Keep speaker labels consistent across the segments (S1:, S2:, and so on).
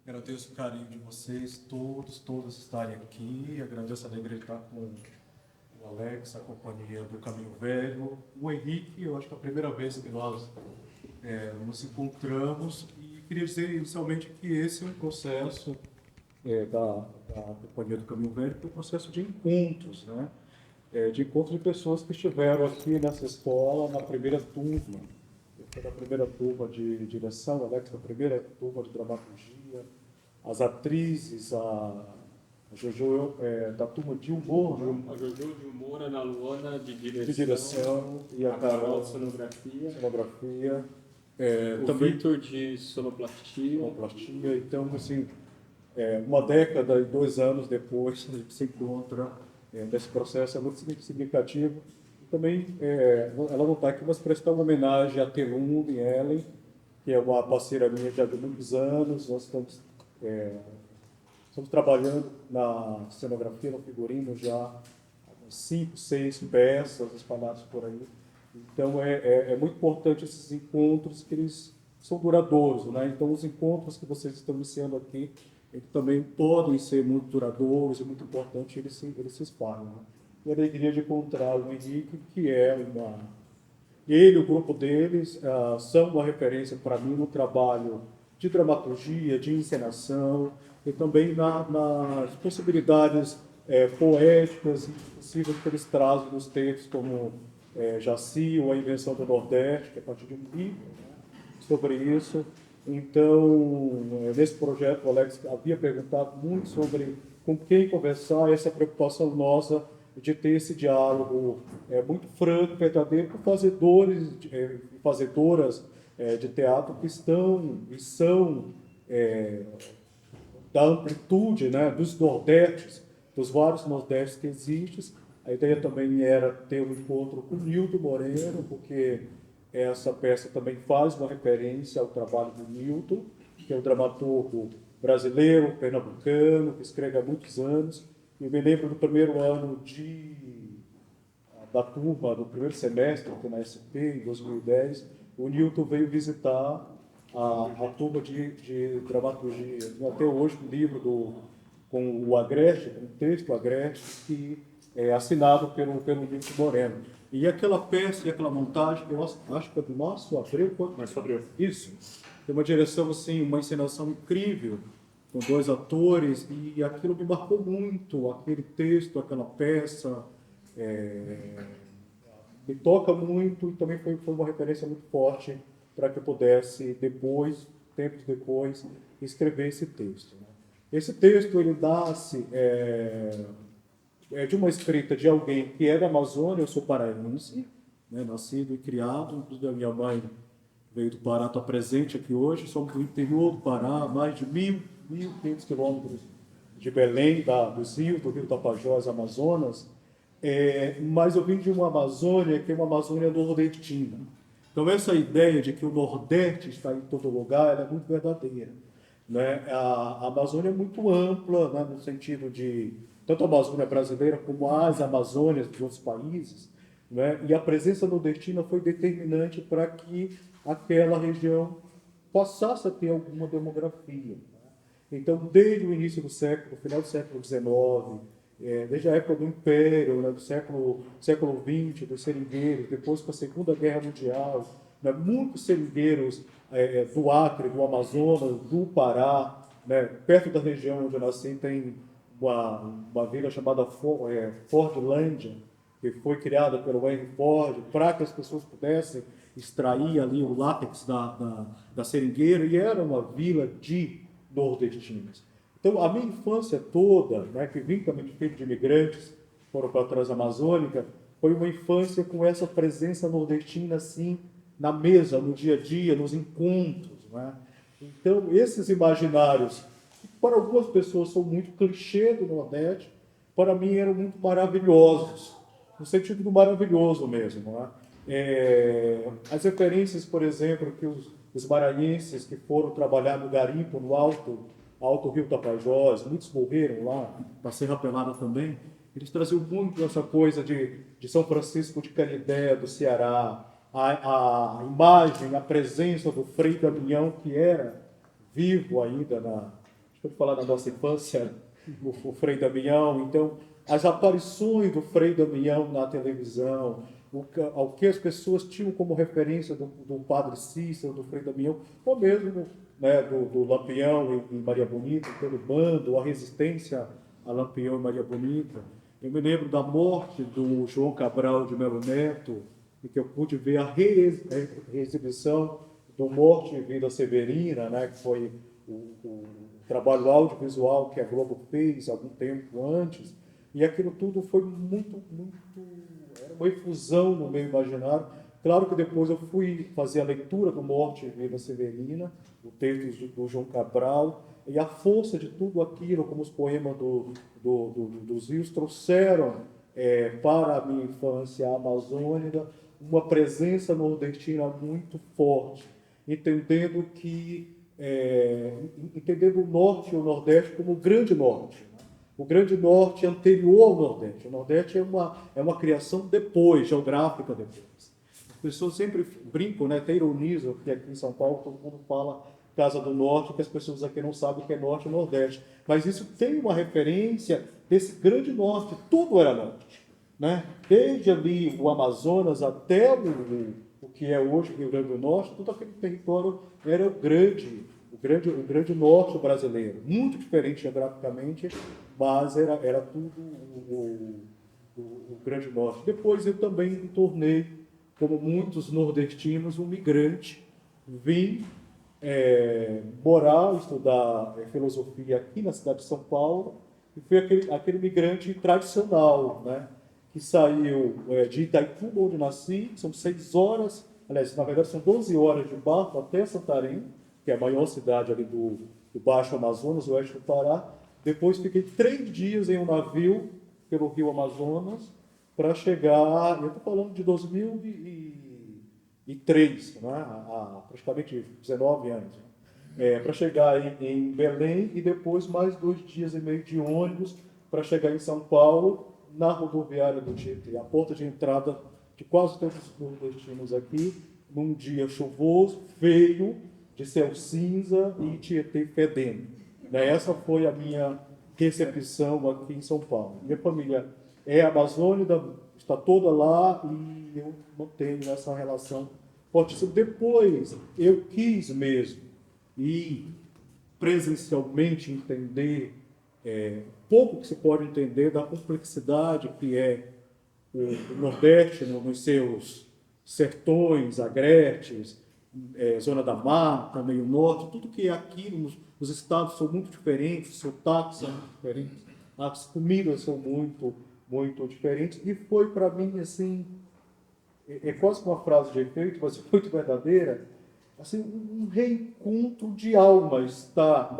S1: Agradeço o carinho de vocês, todas estarem aqui. Agradeço a alegria de estar com o Alex, a companhia do Caminho Velho. O Henrique, eu acho que é a primeira vez que nós nos encontramos. E queria dizer inicialmente que esse é um processo da companhia do Caminho Velho, que é um processo de encontros, né? De encontros de pessoas que estiveram aqui nessa escola na primeira turma. Eu fui da primeira turma de direção, Alex da primeira turma de dramaturgia, as atrizes, a Jojo da turma de humor,
S2: A Jojo de humor, a Ana Luana de
S1: de direção e a
S2: Carol
S1: Carol
S2: de cenografia,
S1: cenografia,
S2: o
S1: também
S2: Vitor de sonoplastia.
S1: sonoplastia. Então, assim, uma década e 2 anos depois, a gente se encontra nesse processo, é muito significativo. Também, ela não está aqui, mas prestar uma homenagem a Telum e Ellen, que é uma parceira minha já de muitos anos. Nós estamos trabalhando na cenografia, no figurino, já há 5, 6 peças espalhadas por aí. Então, é muito importante esses encontros, que eles são duradouros, né? Então, os encontros que vocês estão iniciando aqui, eles também podem ser muito duradouros, e muito importante eles se espalhem, né? E a alegria de encontrar o Henrique, que ele e o grupo deles são uma referência para mim no trabalho de dramaturgia, de encenação, e também nas possibilidades poéticas e possíveis que eles trazem nos textos, como Jaci, ou A Invenção do Nordeste, que é a partir de um livro, né, sobre isso. Então, nesse projeto, o Alex havia perguntado muito sobre com quem conversar, essa preocupação nossa de ter esse diálogo muito franco, verdadeiro, com fazedores e fazedoras de teatro que estão e são da amplitude, né, dos Nordestes, dos vários Nordestes que existem. A ideia também era ter um encontro com o Nildo Moreno, porque essa peça também faz uma referência ao trabalho do Nildo, que é um dramaturgo brasileiro, pernambucano, que escreve há muitos anos. Eu me lembro do primeiro ano da turma, do primeiro semestre aqui na SP, em 2010, o Nilton veio visitar a turma de dramaturgia. Tem até hoje um livro com o Agreste, um texto Agreste, que é assinado pelo Nilton Moreno. E aquela peça e aquela montagem, eu acho que é do Márcio Abreu.
S2: Márcio Abreu.
S1: Isso. Tem uma direção, assim, uma encenação incrível, com 2 atores, e aquilo me marcou muito, aquele texto, aquela peça, me toca muito, e também foi uma referência muito forte para que eu pudesse, depois, tempos depois, escrever esse texto, né? Esse texto, ele nasce de uma escrita de alguém que é da Amazônia. Eu sou paraense, né, nascido e criado, inclusive a minha mãe veio do Pará, está presente aqui hoje. Somos do interior do Pará, mais de 1.500 quilômetros de Belém, dos rios, do Rio Tapajós, Amazonas. Mas eu vim de uma Amazônia que é uma Amazônia nordestina. Então, essa ideia de que o Nordeste está em todo lugar, ela é muito verdadeira, né? A Amazônia é muito ampla, né, no sentido de tanto a Amazônia brasileira como as Amazônias de outros países, né? E a presença nordestina foi determinante para que aquela região passasse a ter alguma demografia, né? Então, desde o início do século, final do século XIX, desde a época do Império, né, do século XX, dos seringueiros, depois com a Segunda Guerra Mundial, né, muitos seringueiros do Acre, do Amazonas, do Pará, né, perto da região onde eu nasci, tem uma vila chamada Fordlândia, que foi criada pelo Henry Ford, para que as pessoas pudessem extrair ali o látex da seringueira, e era uma vila de nordestinos. Então, a minha infância toda, né, que vim também de filho de imigrantes, foram para a Transamazônica, foi uma infância com essa presença nordestina, assim, na mesa, no dia a dia, nos encontros, né? Então, esses imaginários, que para algumas pessoas são muito clichê do Nordeste, para mim eram muito maravilhosos, no sentido do maravilhoso mesmo, né? As referências, por exemplo, que os maranhenses que foram trabalhar no garimpo, no Alto Rio Tapajós, muitos morreram lá, na Serra Pelada também, eles traziam muito essa coisa de São Francisco de Canindé, do Ceará, a imagem, a presença do Frei Damião, que era vivo ainda vou falar da nossa infância, o Frei Damião. Então, as aparições do Frei Damião na televisão, ao que as pessoas tinham como referência do Padre Cícero, do Frei Damião, ou mesmo, né, do Lampião e Maria Bonita, pelo bando, a resistência a Lampião e Maria Bonita. Eu me lembro da morte do João Cabral de Melo Neto, e que eu pude ver a reexibição do Morte e Vida Severina, né, que foi o trabalho audiovisual que a Globo fez algum tempo antes, e aquilo tudo foi muito, era uma efusão no meio imaginário. Claro que depois eu fui fazer a leitura do Morte e Vida Severina, o texto do João Cabral, e a força de tudo aquilo, como os poemas dos rios, trouxeram para a minha infância amazônica uma presença nordestina muito forte, entendendo o norte e o nordeste como o grande norte. Né? O grande norte é anterior ao nordeste. O nordeste é uma criação depois, geográfica depois. As pessoas sempre brincam, né, até ironizam, que aqui em São Paulo todo mundo fala Casa do Norte, que as pessoas aqui não sabem o que é norte e nordeste. Mas isso tem uma referência desse grande norte, tudo era norte. Né? Desde ali o Amazonas até o que é hoje o Rio Grande do Norte, todo aquele território era o grande norte brasileiro. Muito diferente geograficamente, mas era tudo o grande norte. Depois eu também me tornei, como muitos nordestinos, um migrante. Vim morar, estudar filosofia aqui na cidade de São Paulo, e fui aquele migrante tradicional, né? Que saiu de Itaituba, onde nasci, são 6 horas, aliás, na verdade são 12 horas de barco até Santarém, que é a maior cidade ali do Baixo Amazonas, oeste do Pará. Depois fiquei 3 dias em um navio pelo Rio Amazonas para chegar, eu estou falando de 2003, né, há praticamente 19 anos, para chegar em Belém e depois mais 2 dias e meio de ônibus para chegar em São Paulo, na rodoviária do Tietê, a porta de entrada de quase todos os nordestinos aqui, num dia chuvoso, feio, de céu cinza e Tietê fedendo. Essa foi a minha recepção aqui em São Paulo. Minha família é amazônica, está toda lá e eu mantenho essa relação fortíssima. Depois eu quis mesmo ir presencialmente entender pouco que se pode entender da complexidade que é o Nordeste, nos seus sertões, agretes, zona da mata, meio norte, tudo que é aqui os estados são muito diferentes, os sotaques são muito diferentes, as comidas são muito, muito diferentes, e foi para mim assim, quase uma frase de efeito, mas muito verdadeira, assim, um reencontro de almas, tá?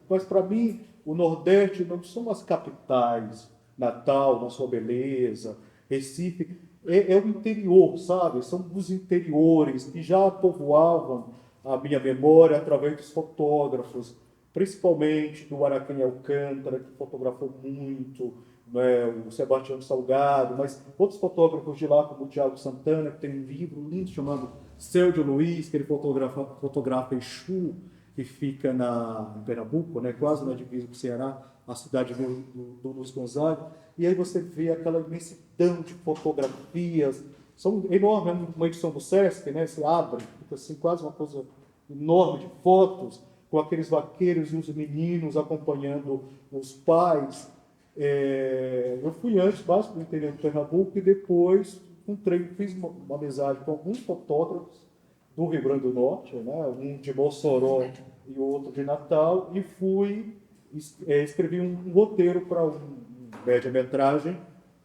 S1: Mas para mim o Nordeste não são as capitais, Natal, na sua beleza, Recife, é o interior, sabe? São os interiores que já povoavam a minha memória através dos fotógrafos, principalmente do Araquém Alcântara, que fotografou muito, né? O Sebastião Salgado, mas outros fotógrafos de lá, como o Tiago Santana, que tem um livro lindo chamado Céu de Luiz, que ele fotografa Exu, que fica em Pernambuco, né, quase na divisa com o Ceará, a cidade do Luiz Gonzaga, e aí você vê aquela imensidão de fotografias, são enormes, uma edição do Sesc, né, se abre, fica assim, quase uma coisa enorme de fotos, com aqueles vaqueiros e os meninos acompanhando os pais. Eu fui antes, mais para o interior de Pernambuco, e depois fiz uma amizade com alguns fotógrafos do Rio Grande do Norte, né? Um de Mossoró e outro de Natal, e escrevi um roteiro para um média-metragem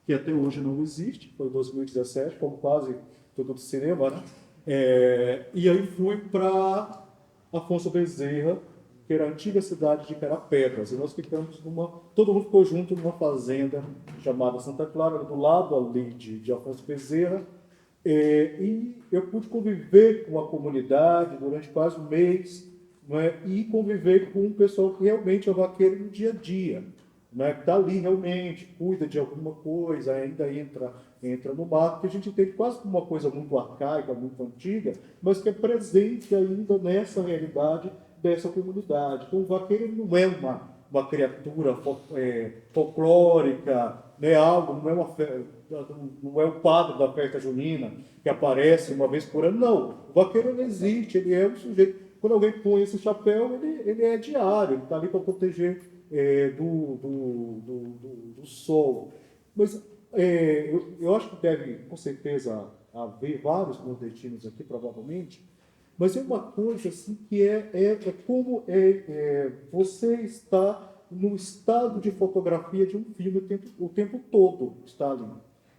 S1: que até hoje não existe, foi em 2017, como quase tudo do cinema, né? E aí fui para Afonso Bezerra, que era a antiga cidade de Carapebas, e nós ficamos todo mundo ficou junto numa fazenda chamada Santa Clara, do lado ali de Afonso Bezerra. E eu pude conviver com a comunidade durante quase um mês, não é? E conviver com um pessoal que realmente é vaqueiro no dia a dia, não é? Que está ali realmente, cuida de alguma coisa, ainda entra no mato, que a gente entende quase como uma coisa muito arcaica, muito antiga, mas que é presente ainda nessa realidade dessa comunidade. Então o vaqueiro não é uma criatura folclórica, né? Algo, não é o padre da festa junina que aparece uma vez por ano, não. O vaqueiro ele existe, ele é um sujeito. Quando alguém põe esse chapéu, ele é diário, ele está ali para proteger do sol. Mas eu acho que deve, com certeza, haver vários nordestinos aqui, provavelmente, mas é uma coisa assim que é como você está no estado de fotografia de um filme o tempo todo, está ali.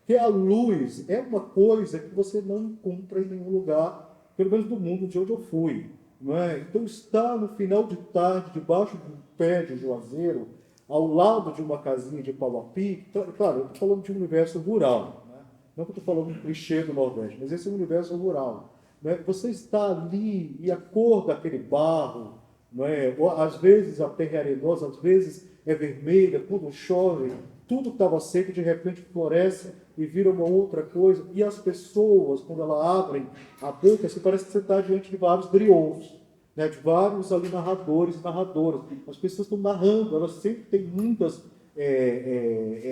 S1: Que a luz é uma coisa que você não encontra em nenhum lugar, pelo menos do mundo de onde eu fui. Não é? Então, estar no final de tarde, debaixo de um pé de juazeiro, ao lado de uma casinha de pau a pique, claro, eu estou falando de um universo rural, né? Não que eu estou falando de um clichê do Nordeste, mas esse é um universo rural. Né? Você está ali e a cor daquele barro, não é? Ou, às vezes a terra é arenosa, às vezes é vermelha, quando chove, tudo estava seco e de repente floresce e vira uma outra coisa. E as pessoas, quando elas abrem a boca, você parece que você está diante de vários griots, né? De vários ali narradores e narradoras. As pessoas estão narrando, elas sempre têm muitas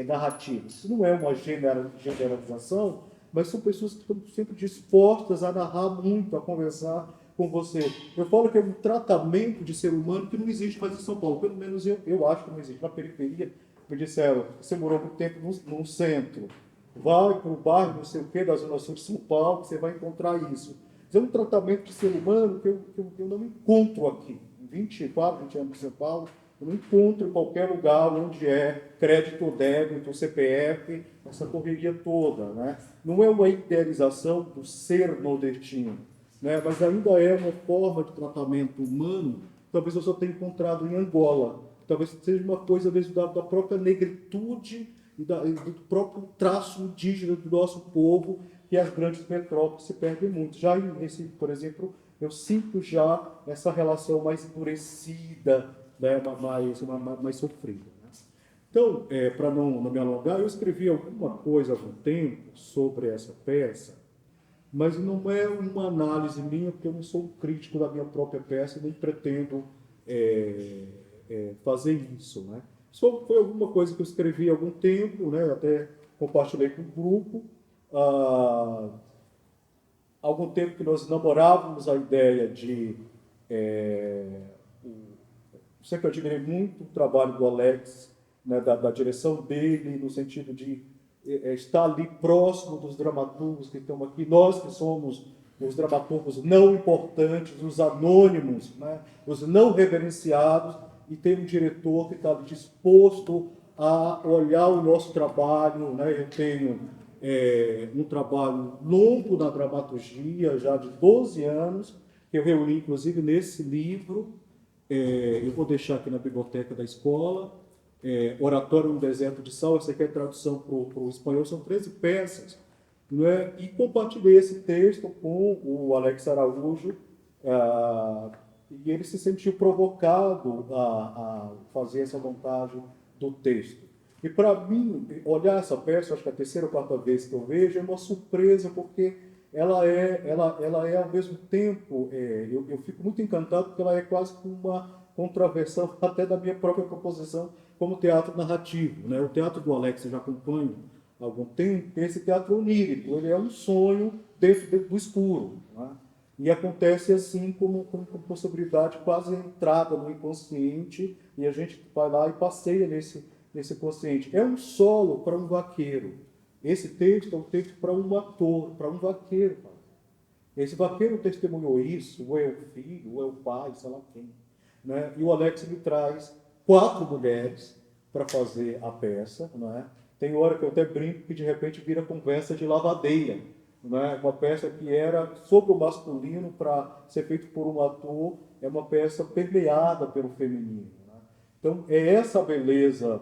S1: narrativas. Isso não é uma generalização, mas são pessoas que estão sempre dispostas a narrar muito, a conversar com você. Eu falo que é um tratamento de ser humano que não existe mais em São Paulo. Pelo menos eu acho que não existe. Na periferia, me disseram, você morou muito tempo no centro. Vai para o bairro, não sei o quê, da Zona Sul de São Paulo, você vai encontrar isso. Mas é um tratamento de ser humano que eu não encontro aqui. Em 20 anos em São Paulo, eu não encontro em qualquer lugar onde é crédito ou débito, CPF, essa correria toda. Né? Não é uma idealização do ser nordestino, né? Mas ainda é uma forma de tratamento humano, talvez eu só tenha encontrado em Angola. Talvez seja uma coisa, às vezes, da própria negritude e do próprio traço indígena do nosso povo, que as grandes metrópoles se perdem muito. Já em Recife, por exemplo, eu sinto já essa relação mais endurecida, né, mais sofrida. Né? Então, para não me alongar, eu escrevi alguma coisa há algum tempo sobre essa peça, mas não é uma análise minha, porque eu não sou um crítico da minha própria peça e nem pretendo fazer isso. Né? Só foi alguma coisa que eu escrevi há algum tempo, né? Até compartilhei com o grupo. Há algum tempo que nós namorávamos a ideia de... sempre admirei muito o trabalho do Alex, né, da direção dele, no sentido de estar ali próximo dos dramaturgos que estão aqui, nós que somos os dramaturgos não importantes, os anônimos, né, os não reverenciados, e tem um diretor que está disposto a olhar o nosso trabalho. Né? Eu tenho um trabalho longo na dramaturgia, já de 12 anos, que eu reuni, inclusive, nesse livro. Eu vou deixar aqui na biblioteca da escola. Oratório no Deserto de Sal, essa aqui é a tradução para o espanhol, são 13 peças. Não é? E compartilhei esse texto com o Alex Araújo, e ele se sentiu provocado a fazer essa montagem do texto. E para mim, olhar essa peça, acho que é a terceira ou quarta vez que eu vejo, é uma surpresa, porque ela é ao mesmo tempo, eu fico muito encantado, porque ela é quase uma contraversão até da minha própria proposição como teatro narrativo. Né? O teatro do Alex eu já acompanho há algum tempo, esse teatro onírico, ele é um sonho dentro do escuro. Né? E acontece assim com possibilidade quase entrada no inconsciente, e a gente vai lá e passeia nesse consciente. É um solo para um vaqueiro. Esse texto é um texto para um ator, para um vaqueiro. Esse vaqueiro testemunhou isso, ou é o filho, ou é o pai, sei lá quem. Né? E o Alex me traz 4 mulheres para fazer a peça. Né? Tem hora que eu até brinco que de repente vira conversa de lavadeira. Né? Uma peça que era sobre o masculino para ser feito por um ator, é uma peça permeada pelo feminino. Né? Então, é essa beleza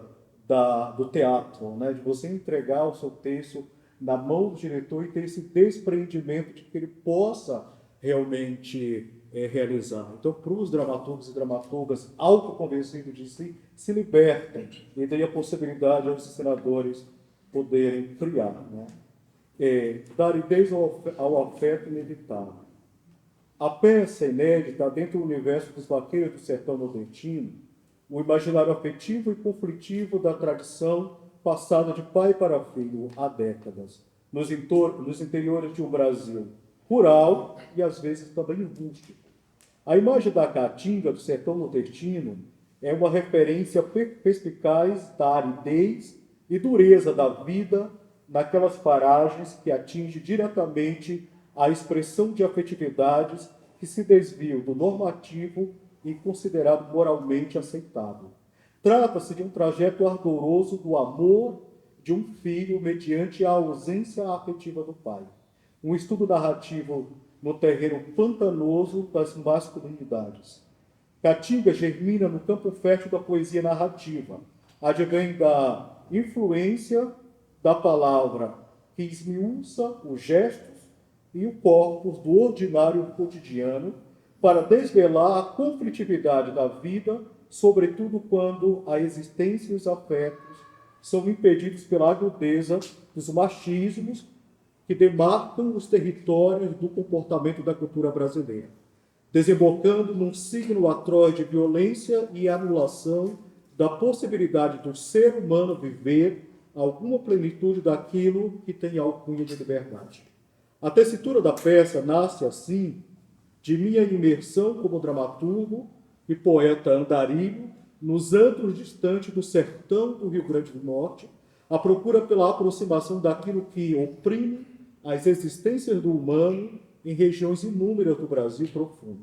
S1: do teatro, né? De você entregar o seu texto na mão do diretor e ter esse despreendimento de que ele possa realmente realizar. Então, para os dramaturgos e dramaturgas autoconvencidos de si, se libertem e deem a possibilidade aos ensinadores poderem criar. Né? Dar ideias ao afeto inevitável. A peça inédita dentro do universo dos vaqueiros do sertão nordestino o imaginário afetivo e conflitivo da tradição passada de pai para filho há décadas, nos interiores de um Brasil rural e às vezes também rústico. A imagem da caatinga do sertão nordestino é uma referência perspicaz da aridez e dureza da vida naquelas paragens que atinge diretamente a expressão de afetividades que se desviam do normativo e considerado moralmente aceitável. Trata-se de um trajeto ardoroso do amor de um filho mediante a ausência afetiva do pai. Um estudo narrativo no terreno pantanoso das masculinidades. Caatinga germina no campo fértil da poesia narrativa. Advém da influência da palavra que esmiuça os gestos e o corpus do ordinário cotidiano para desvelar a conflitividade da vida, sobretudo quando a existência e os afetos são impedidos pela agudeza dos machismos que demarcam os territórios do comportamento da cultura brasileira, desembocando num signo atroz de violência e anulação da possibilidade do ser humano viver alguma plenitude daquilo que tem alcunha de liberdade. A tessitura da peça nasce, assim, de minha imersão como dramaturgo e poeta andarilho nos antros distantes do sertão do Rio Grande do Norte, a procura pela aproximação daquilo que oprime as existências do humano em regiões inúmeras do Brasil profundo.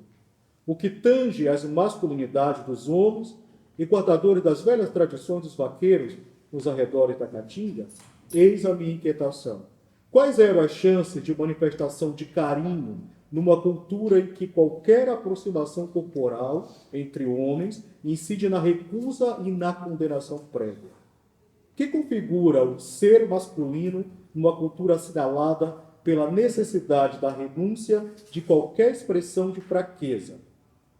S1: O que tange as masculinidades dos homens e guardadores das velhas tradições dos vaqueiros nos arredores da Caatinga, eis a minha inquietação. Quais eram as chances de manifestação de carinho numa cultura em que qualquer aproximação corporal entre homens incide na recusa e na condenação prévia? Que configura o ser masculino numa cultura assinalada pela necessidade da renúncia de qualquer expressão de fraqueza?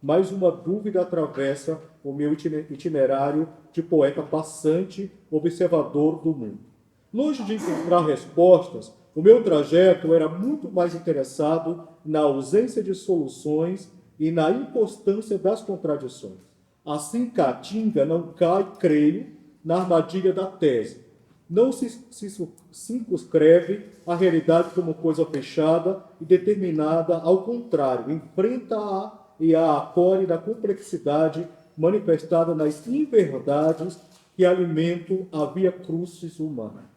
S1: Mais uma dúvida atravessa o meu itinerário de poeta passante, observador do mundo. Longe de encontrar respostas, o meu trajeto era muito mais interessado na ausência de soluções e na inconstância das contradições. Assim, Caatinga não cai, creio, na armadilha da tese. Não se circunscreve a realidade como coisa fechada e determinada, ao contrário, enfrenta-a e a acolhe da complexidade manifestada nas inverdades que alimentam a via crucis humana.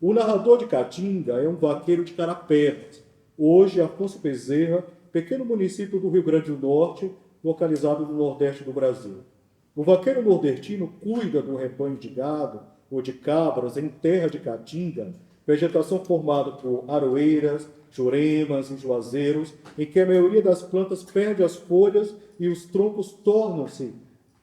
S1: O narrador de Caatinga é um vaqueiro de Carapebas, hoje Afonso Bezerra, pequeno município do Rio Grande do Norte, localizado no nordeste do Brasil. O vaqueiro nordestino cuida do rebanho de gado ou de cabras em terra de Caatinga, vegetação formada por aroeiras, juremas e juazeiros, em que a maioria das plantas perde as folhas e os troncos tornam-se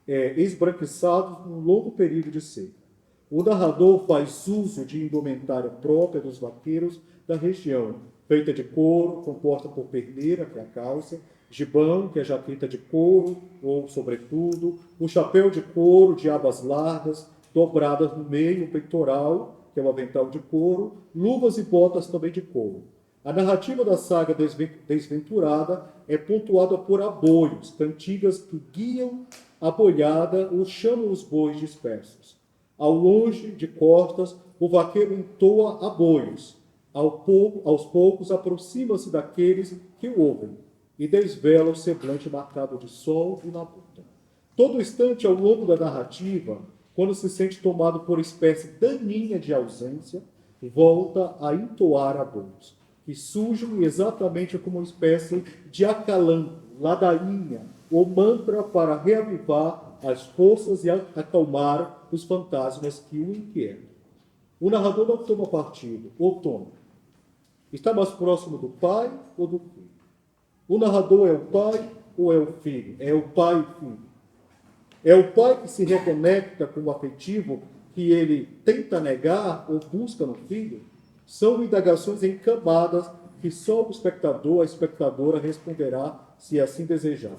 S1: esbranquiçados num longo período de seca. O narrador faz uso de indumentária própria dos vaqueiros da região, feita de couro, composta por perneira, que é a calça, gibão, que é jaqueta de couro ou sobretudo, o chapéu de couro de abas largas, dobradas no meio, o peitoral, que é o avental de couro, luvas e botas também de couro. A narrativa da saga desventurada é pontuada por aboios, cantigas que guiam a boiada ou chamam os bois dispersos. Ao longe, de costas, o vaqueiro entoa aboios. Aos poucos, aproxima-se daqueles que o ouvem e desvela o semblante marcado de sol e labuta. Todo instante, ao longo da narrativa, quando se sente tomado por espécie daninha de ausência, volta a entoar aboios, que surgem exatamente como uma espécie de acalanto, ladainha, ou mantra para reavivar as forças e acalmar os fantasmas que o inquietam. O narrador não toma partido, ou toma. Está mais próximo do pai ou do filho? O narrador é o pai ou é o filho? É o pai e filho. É o pai que se reconecta com o afetivo que ele tenta negar ou busca no filho? São indagações em camadas que só o espectador, a espectadora, responderá se assim desejar.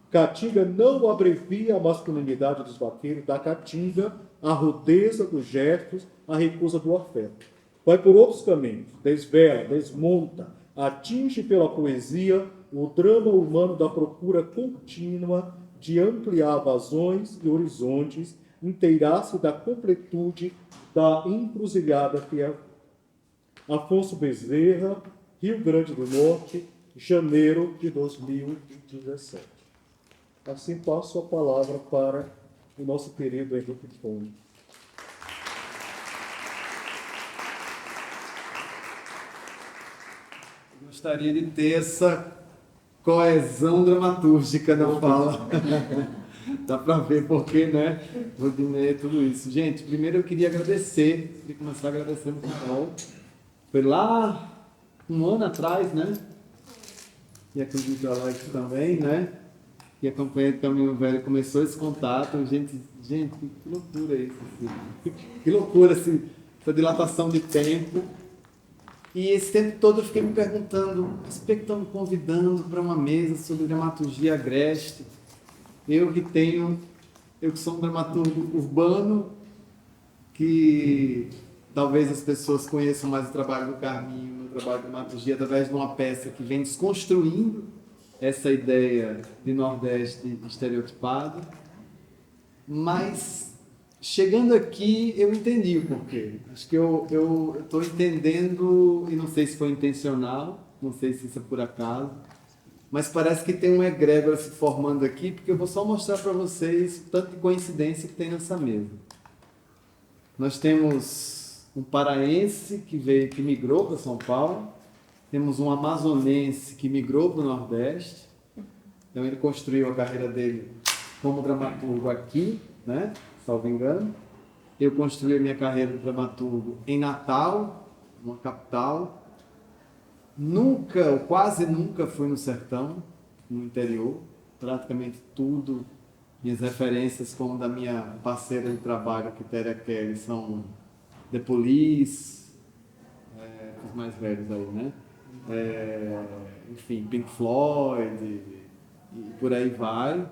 S1: Caatinga não abrevia a masculinidade dos vaqueiros, da Caatinga a rudeza dos gestos, a recusa do afeto. Vai por outros caminhos, desvela, desmonta, atinge pela poesia o drama humano da procura contínua de ampliar vazões e horizontes, inteirasse da completude da encruzilhada que é Afonso Bezerra, Rio Grande do Norte, janeiro de 2017. Assim passo a palavra para o nosso querido Henrique Fone.
S3: Gostaria de ter essa coesão dramatúrgica na fala. Dá para ver porque, né? Rodinei, tudo isso. Gente, primeiro eu queria começar agradecendo o Carol. Foi lá um ano atrás, né? E acredito a Alex também, né? E a Companhia do Caminho Velho começou esse contato. Gente, que loucura isso. Assim. Que loucura essa dilatação de tempo. E esse tempo todo eu fiquei me perguntando, mas por que estão me convidando para uma mesa sobre dramaturgia agreste? Eu que sou um dramaturgo urbano, que talvez as pessoas conheçam mais o trabalho do Carminho, o trabalho de dramaturgia, através de uma peça que vem desconstruindo essa ideia de Nordeste estereotipado. Mas, chegando aqui, eu entendi o porquê. Acho que eu estou entendendo, e não sei se foi intencional, não sei se isso é por acaso, mas parece que tem uma egrégora se formando aqui, porque eu vou só mostrar para vocês o tanto de coincidência que tem nessa mesa. Nós temos um paraense que migrou para São Paulo, temos um amazonense que migrou para o Nordeste, então ele construiu a carreira dele como dramaturgo aqui, né? Salvo engano. Eu construí a minha carreira de dramaturgo em Natal, uma capital. Nunca, ou quase nunca fui no sertão, no interior. Praticamente tudo, minhas referências como da minha parceira de trabalho, Quitéria Kelly, são The Police, os mais velhos aí, né? Enfim, Pink Floyd, e por aí vai,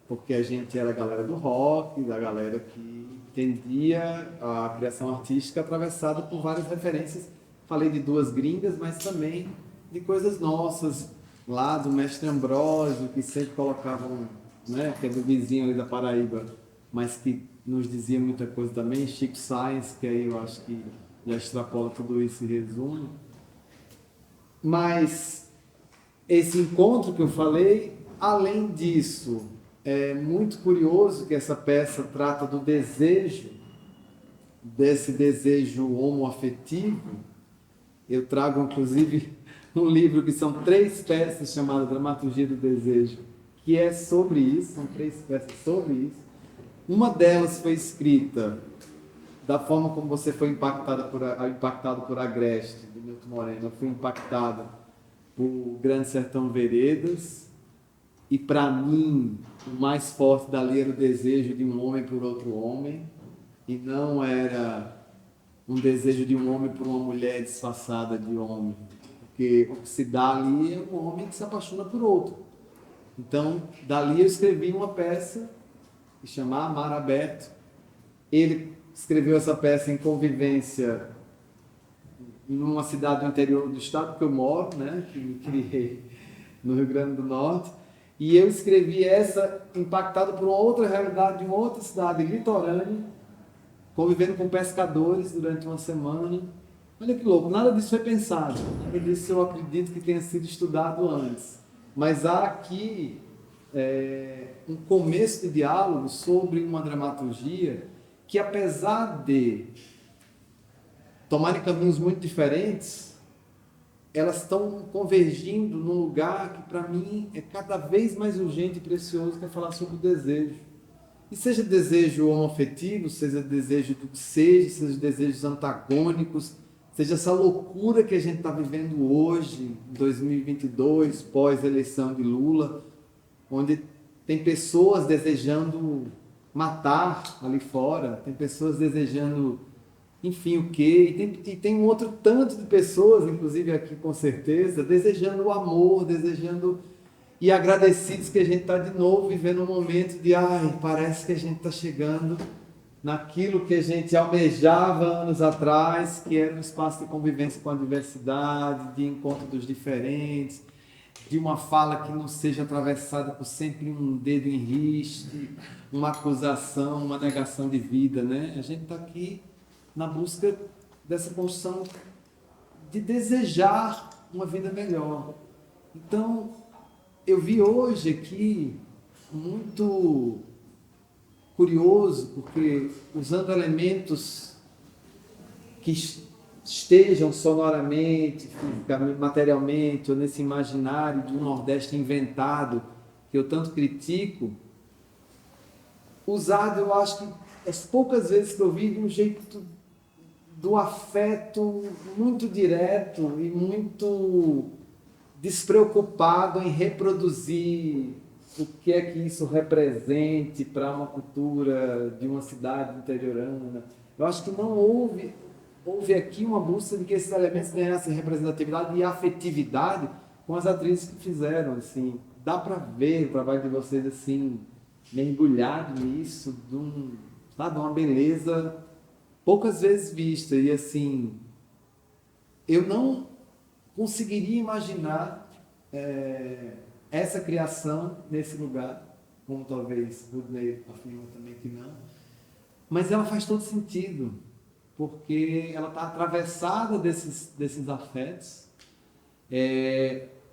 S3: porque a gente era a galera do rock, da galera que entendia a criação artística atravessada por várias referências. Falei de duas gringas, mas também de coisas nossas, lá do Mestre Ambrósio, que sempre colocavam, né, que é do vizinho ali da Paraíba, mas que nos dizia muita coisa também, Chico Sainz, que aí eu acho que já extrapola tudo isso e resume. Mas esse encontro que eu falei, além disso, é muito curioso que essa peça trata do desejo, desse desejo homoafetivo. Eu trago, inclusive, um livro que são 3 peças chamado Dramaturgia do Desejo, que é sobre isso, são 3 peças sobre isso. Uma delas foi escrita da forma como você foi impactado por Agreste, de Milton Moreno. Eu fui impactado por Grande Sertão Veredas, e para mim, o mais forte dali era o desejo de um homem por outro homem, e não era um desejo de um homem por uma mulher disfarçada de homem, porque o que se dá ali é um homem que se apaixona por outro. Então, dali eu escrevi uma peça que chama Mar Aberto. Ele escreveu essa peça em convivência numa cidade do interior do estado que eu moro, né, que me criei no Rio Grande do Norte, e eu escrevi essa impactado por uma outra realidade de uma outra cidade litorânea, convivendo com pescadores durante uma semana. Olha que louco, nada disso foi pensado, nada disso eu acredito que tenha sido estudado antes. Mas há aqui um começo de diálogo sobre uma dramaturgia que, apesar de tomarem caminhos muito diferentes, elas estão convergindo num lugar que, para mim, é cada vez mais urgente e precioso, que é falar sobre o desejo. E seja desejo homoafetivo, seja desejo do que seja desejos antagônicos, seja essa loucura que a gente está vivendo hoje, em 2022, pós-eleição de Lula, onde tem pessoas desejando matar ali fora, tem pessoas desejando, enfim, o quê? E tem um outro tanto de pessoas, inclusive aqui com certeza, desejando o amor, desejando... E agradecidos que a gente está de novo vivendo um momento de, parece que a gente está chegando naquilo que a gente almejava anos atrás, que era um espaço de convivência com a diversidade, de encontro dos diferentes, de uma fala que não seja atravessada por sempre um dedo em riste, uma acusação, uma negação de vida, né? A gente está aqui na busca dessa construção de desejar uma vida melhor. Então, eu vi hoje aqui muito curioso, porque usando elementos que estejam sonoramente, fisicamente, materialmente, ou nesse imaginário de um Nordeste inventado, que eu tanto critico, usado, eu acho que as poucas vezes que eu vi, de um jeito do afeto muito direto e muito despreocupado em reproduzir o que é que isso represente para uma cultura de uma cidade interiorana. Eu acho que não houve aqui uma busca de que esses elementos ganhassem representatividade e afetividade com as atrizes que fizeram, assim. Dá para ver o trabalho de vocês, assim, mergulhado nisso, sabe, uma beleza poucas vezes vista. E, assim, eu não conseguiria imaginar essa criação nesse lugar, como talvez o Rudney afirma também que não, mas ela faz todo sentido, porque ela está atravessada desses afetos,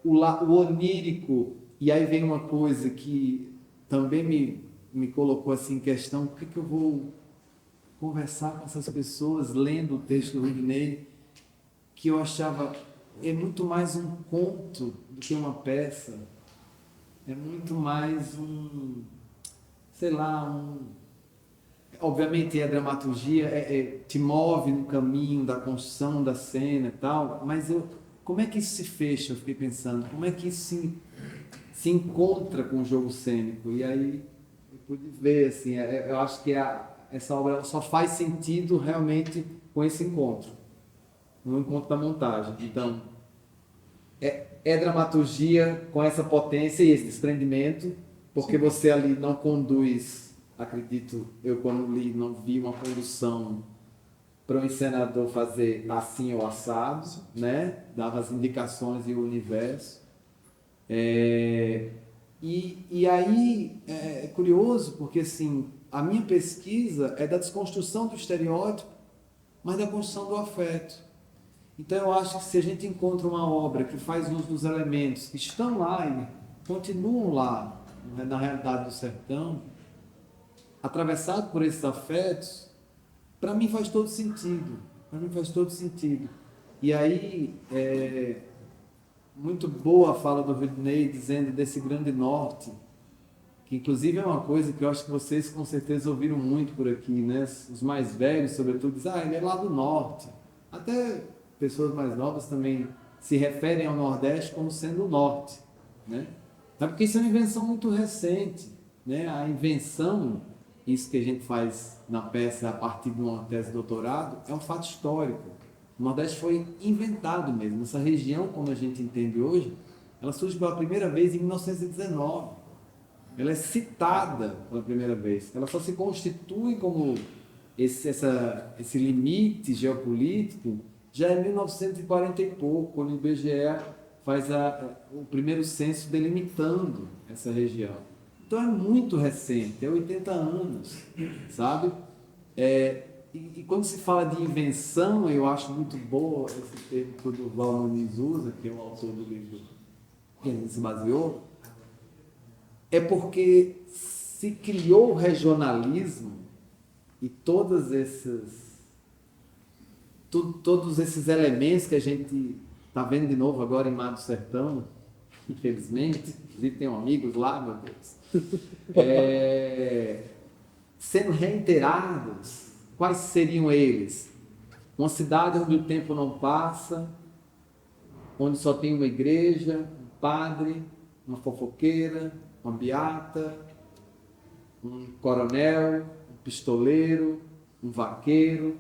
S3: o onírico, e aí vem uma coisa que também me colocou assim em questão: por que eu vou conversar com essas pessoas lendo o texto do Rudney, que eu achava é muito mais um conto do que uma peça, é muito mais obviamente a dramaturgia te move no caminho da construção da cena e tal, mas como é que isso se fecha? Eu fiquei pensando, como é que isso se encontra com o jogo cênico? E aí eu pude ver, assim, eu acho que essa obra só faz sentido realmente com esse encontro, no encontro da montagem. Então, é dramaturgia com essa potência e esse desprendimento, porque você ali não conduz, acredito, eu quando li não vi uma condução para o encenador fazer assim ou assado, né? Dava as indicações e o universo. E aí é curioso, porque assim, a minha pesquisa é da desconstrução do estereótipo, mas da construção do afeto. Então eu acho que se a gente encontra uma obra que faz uso dos elementos que estão lá e continuam lá, na realidade do sertão, atravessado por esses afetos, para mim faz todo sentido. Para mim faz todo sentido. E aí, muito boa a fala do Rudney dizendo desse grande norte, que inclusive é uma coisa que eu acho que vocês com certeza ouviram muito por aqui, né? Os mais velhos, sobretudo, dizem, ele é lá do norte. Até pessoas mais novas também se referem ao Nordeste como sendo o norte, né? Mas porque isso é uma invenção muito recente, né? A invenção, isso que a gente faz na peça a partir de uma tese de doutorado, é um fato histórico. O Nordeste foi inventado mesmo. Essa região, como a gente entende hoje, ela surge pela primeira vez em 1919. Ela é citada pela primeira vez. Ela só se constitui como esse limite geopolítico já em 1940 e pouco, quando o IBGE faz o primeiro censo delimitando essa região. Então é muito recente, é 80 anos, sabe? E quando se fala de invenção, eu acho muito boa esse termo que o Durval Muniz usa, que é o autor do livro que ele se baseou, é porque se criou o regionalismo e todos esses elementos que a gente está vendo de novo agora em Mar do Sertão, infelizmente, inclusive tenho amigos lá, meu Deus, sendo reiterados. Quais seriam eles? Uma cidade onde o tempo não passa, onde só tem uma igreja, um padre, uma fofoqueira, uma beata, um coronel, um pistoleiro, um vaqueiro.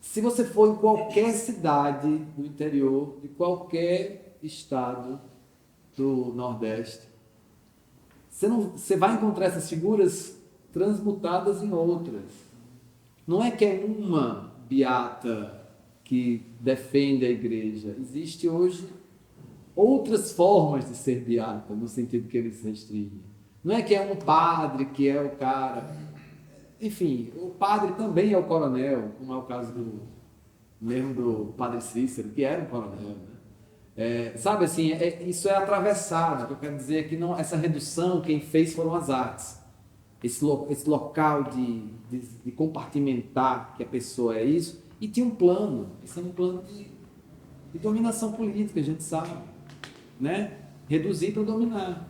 S3: Se você for em qualquer cidade do interior, de qualquer estado do Nordeste, você vai encontrar essas figuras transmutadas em outras. Não é que é uma beata que defende a igreja. Existe hoje outras formas de ser diácono, no sentido que eles restringem. Não é que é um padre que é o cara. Enfim, o padre também é o coronel, como é o caso mesmo do padre Cícero, que era um coronel. Né? Sabe assim, isso é atravessado. O que eu quero dizer é que não, essa redução quem fez foram as artes. Esse local de compartimentar que a pessoa é isso, e tinha um plano. Esse é um plano de dominação política, a gente sabe. Né? Reduzir para dominar.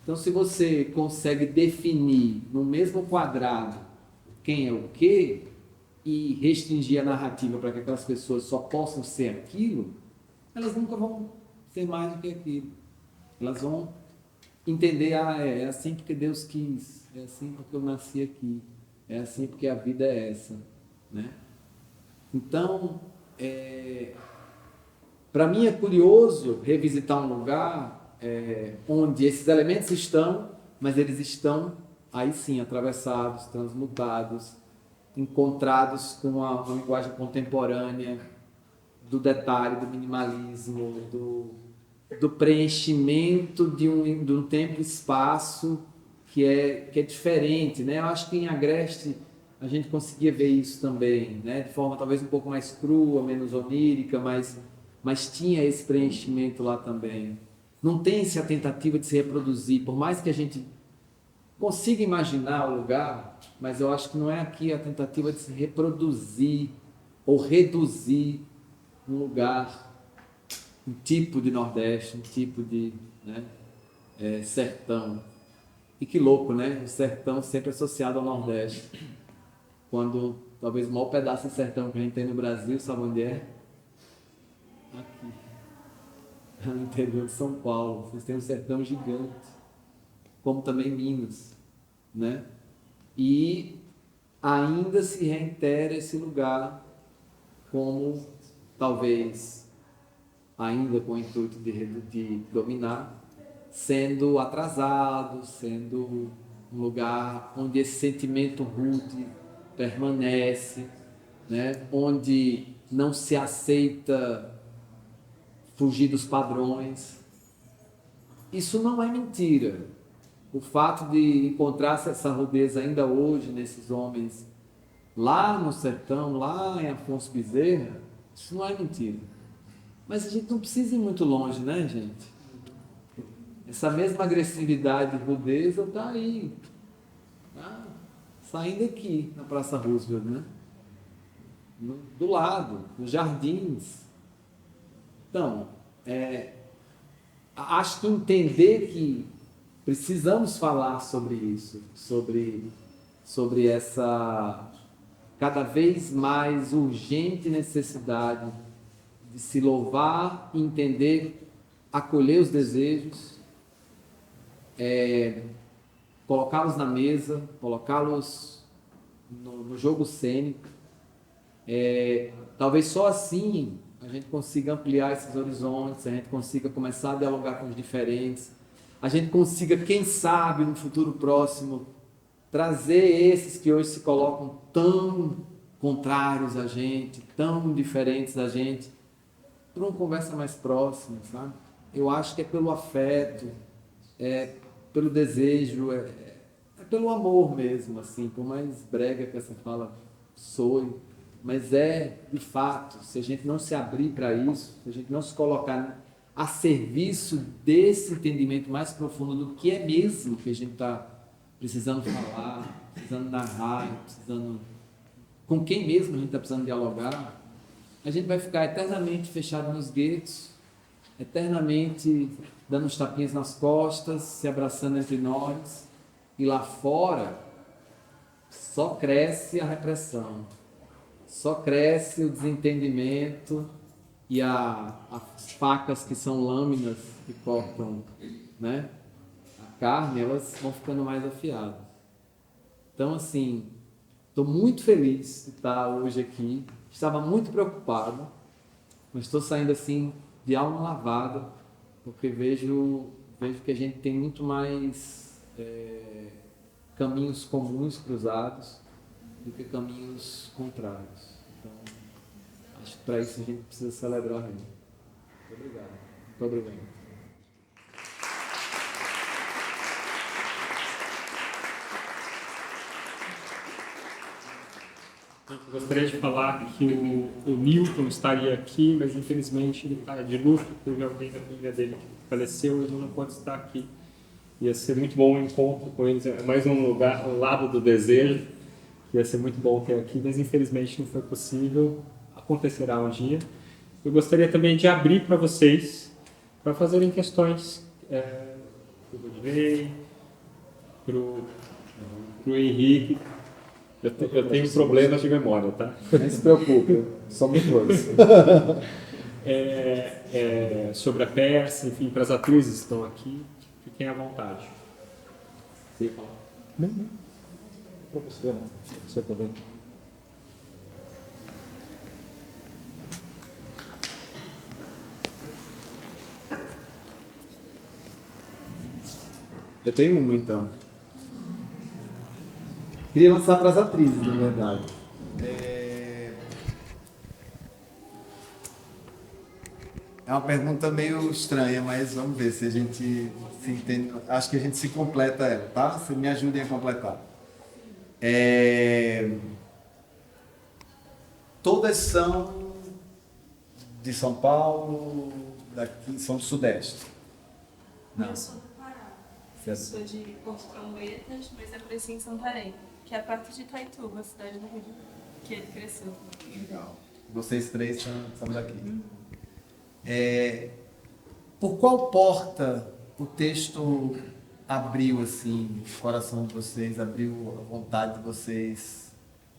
S3: Então, se você consegue definir no mesmo quadrado quem é o quê e restringir a narrativa para que aquelas pessoas só possam ser aquilo, elas nunca vão ser mais do que aquilo. Elas vão entender, é assim porque Deus quis, é assim porque eu nasci aqui, é assim porque a vida é essa. Né? Então, para mim é curioso revisitar um lugar onde esses elementos estão, mas eles estão aí sim atravessados, transmutados, encontrados com uma linguagem contemporânea do detalhe, do minimalismo, do preenchimento de um tempo e espaço que é diferente. Né? Eu acho que em Agreste a gente conseguia ver isso também, né? De forma talvez um pouco mais crua, menos onírica, mas tinha esse preenchimento lá também. Não tem essa tentativa de se reproduzir, por mais que a gente consiga imaginar o lugar, mas eu acho que não é aqui a tentativa de se reproduzir ou reduzir um lugar, um tipo de Nordeste, um tipo de sertão. E que louco, né? O sertão sempre associado ao Nordeste. Quando talvez o maior pedaço de sertão que a gente tem no Brasil, sabe onde é? Aqui, no interior de São Paulo. Vocês têm um sertão gigante, como também Minas, né? E ainda se reitera esse lugar como, talvez, ainda com o intuito de dominar, sendo atrasado, sendo um lugar onde esse sentimento rude permanece, né? Onde não se aceita fugir dos padrões. Isso não é mentira. O fato de encontrar essa rudeza ainda hoje nesses homens lá no sertão, lá em Afonso Bezerra, isso não é mentira. Mas a gente não precisa ir muito longe, né, gente? Essa mesma agressividade e rudeza está aí, saindo aqui na Praça Roosevelt, né? Do lado, nos jardins. Então, acho que entender que precisamos falar sobre isso, sobre essa cada vez mais urgente necessidade de se louvar e entender, acolher os desejos, colocá-los na mesa, colocá-los no jogo cênico. Talvez só assim a gente consiga ampliar esses horizontes, a gente consiga começar a dialogar com os diferentes, a gente consiga, quem sabe, no futuro próximo, trazer esses que hoje se colocam tão contrários a gente, tão diferentes da gente, para uma conversa mais próxima, sabe? Eu acho que é pelo afeto, pelo desejo, pelo amor mesmo, assim, por mais brega que essa fala soe, mas de fato, se a gente não se abrir para isso, se a gente não se colocar a serviço desse entendimento mais profundo do que é mesmo que a gente está precisando falar, precisando narrar, precisando com quem mesmo a gente está precisando dialogar, a gente vai ficar eternamente fechado nos guetos, eternamente dando uns tapinhas nas costas, se abraçando entre nós, e lá fora só cresce a repressão, só cresce o desentendimento e as facas que são lâminas que cortam, né, a carne, elas vão ficando mais afiadas. Então, assim, estou muito feliz de estar hoje aqui. Estava muito preocupado, mas estou saindo assim de alma lavada, porque vejo que a gente tem muito mais caminhos comuns cruzados do que caminhos contrários. Então, acho que para isso a gente precisa celebrar muito. Muito obrigado.
S2: Muito obrigado. Eu gostaria de falar que o Milton estaria aqui, mas infelizmente ele está de luto, teve alguém da família dele que faleceu e ele não pode estar aqui. Ia ser muito bom o encontro com eles, é mais um lugar, um lado do desejo, que ia ser muito bom ter aqui, mas infelizmente não foi possível, acontecerá um dia. Eu gostaria também de abrir para vocês, para fazerem questões para o Rodney, para o Henrique. Eu tenho problemas de memória, tá?
S3: Nem se preocupe, somos dois.
S2: Sobre a peça, enfim, para as atrizes que estão aqui, fiquem à vontade. Sim, fala.
S1: Não. Para você, né? Você também.
S3: Eu tenho uma, então. Queria lançar para as atrizes, na verdade. É uma pergunta meio estranha, mas vamos ver se a gente se entende. Acho que a gente se completa ela, tá? Vocês me ajudem a completar. Todas são de São Paulo, daqui, são do Sudeste. Não.
S4: Eu sou do Pará. Eu sou de Porto Camboetas, mas eu cresci em Santarém, que é perto de Itaituba, a cidade do Rio, que ele cresceu.
S3: Legal. Vocês três são daqui. Por qual porta o texto abriu assim o coração de vocês, abriu a vontade de vocês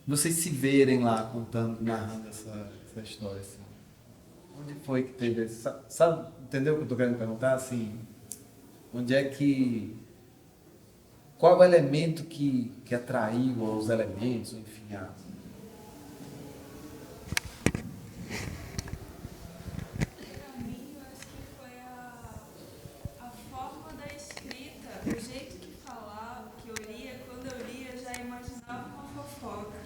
S3: se verem lá contando, narrando essa história assim? Onde foi que teve esse, sabe, entendeu o que eu estou querendo perguntar assim? Onde é que qual é o elemento que atraiu os elementos, enfim,
S4: O jeito que falava, que eu lia, quando eu lia, eu já imaginava uma fofoca.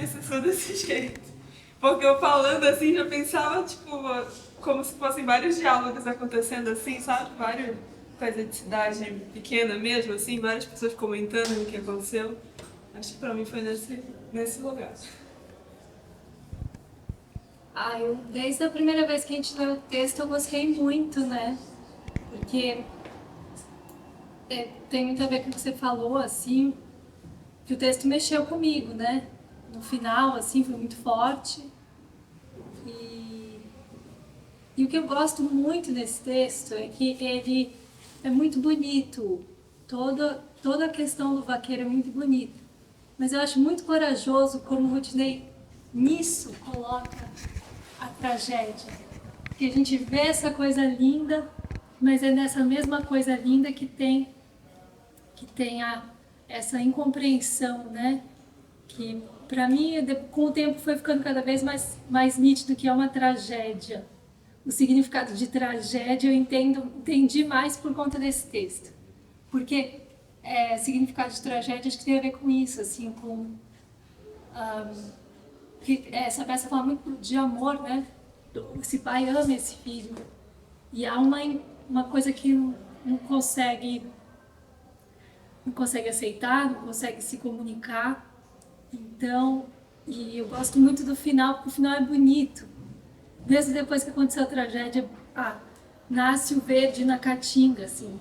S4: Isso só desse jeito. Porque eu falando assim, já pensava, tipo, como se fossem vários diálogos acontecendo assim, sabe? Várias coisas de cidade pequena mesmo, assim, várias pessoas comentando o que aconteceu. Acho que pra mim foi nesse lugar.
S5: Desde a primeira vez que a gente leu o texto, eu gostei muito, né? Porque tem muito a ver com o que você falou, assim, que o texto mexeu comigo, né? No final, assim, foi muito forte. E o que eu gosto muito desse texto é que ele é muito bonito. Toda a questão do vaqueiro é muito bonita. Mas eu acho muito corajoso como o Rodney, nisso, coloca a tragédia. Porque a gente vê essa coisa linda, mas é nessa mesma coisa linda que tem essa incompreensão, né? Que para mim, com o tempo, foi ficando cada vez mais nítido que é uma tragédia. O significado de tragédia eu entendi mais por conta desse texto. Porque significado de tragédia acho que tem a ver com isso, assim, que essa peça fala muito de amor, né? Esse pai ama esse filho. E há uma coisa que não consegue aceitar, não consegue se comunicar. Então, e eu gosto muito do final, porque o final é bonito. Mesmo depois que aconteceu a tragédia, nasce o verde na caatinga, assim.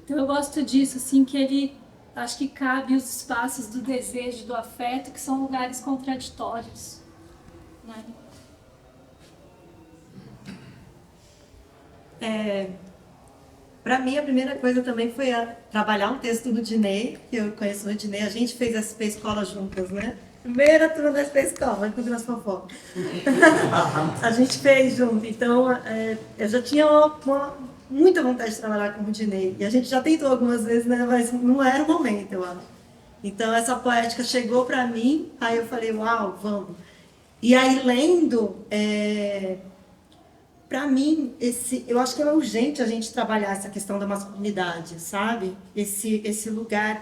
S5: Então eu gosto disso, assim, que ele, acho que cabe os espaços do desejo, do afeto, que são lugares contraditórios, né?
S6: Para mim, a primeira coisa também foi trabalhar um texto do Rodney, que eu conheço o Rodney, a gente fez SP Escola juntas, né? Primeira turma da SP Escola, inclusive nas fofocas. A gente fez junto, então eu já tinha muita vontade de trabalhar com o Rodney. E a gente já tentou algumas vezes, né? Mas não era o momento, eu acho. Então essa poética chegou para mim, aí eu falei, uau, vamos. E aí lendo... Para mim, eu acho que é urgente a gente trabalhar essa questão da masculinidade, sabe? Esse lugar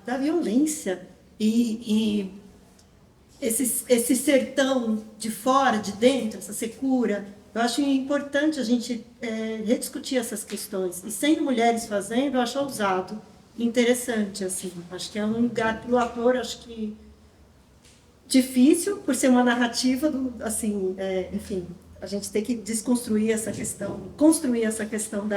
S6: da violência e esse sertão de fora, de dentro, essa secura, Eu acho importante a gente rediscutir essas questões. E sendo mulheres fazendo, eu acho ousado, interessante, assim. Acho que é um lugar para o ator, acho que difícil, por ser uma narrativa, assim, enfim, a gente tem que desconstruir essa questão, construir essa questão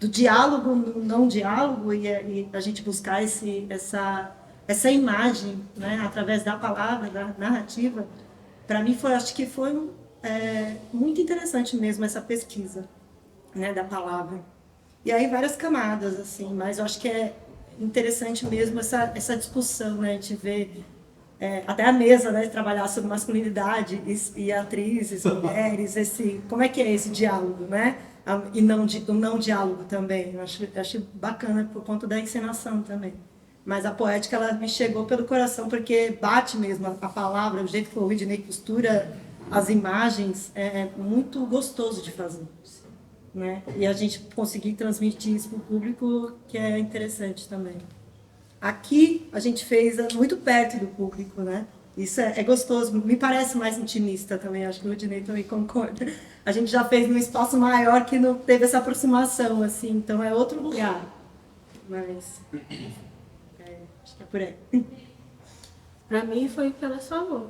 S6: do diálogo, no não diálogo, e a gente buscar essa imagem, né, através da palavra, da narrativa. Para mim, acho que foi muito interessante mesmo essa pesquisa, né, da palavra. E aí várias camadas, assim, mas eu acho que é interessante mesmo essa discussão, né, a gente vê até a mesa, né, trabalhar sobre masculinidade e atrizes, mulheres, como é que é esse diálogo, né? E o não diálogo também. Eu acho bacana por conta da encenação também. Mas a poética, ela me chegou pelo coração, porque bate mesmo a palavra, o jeito que o Rodney costura as imagens, é muito gostoso de fazer, né? E a gente conseguir transmitir isso para o público, que é interessante também. Aqui a gente fez muito perto do público, né? Isso é gostoso, me parece mais intimista também, acho que o Rodney também concorda. A gente já fez num espaço maior que não teve essa aproximação, assim, então é outro lugar. Mas acho que é por aí.
S5: Para mim foi pela sua avó.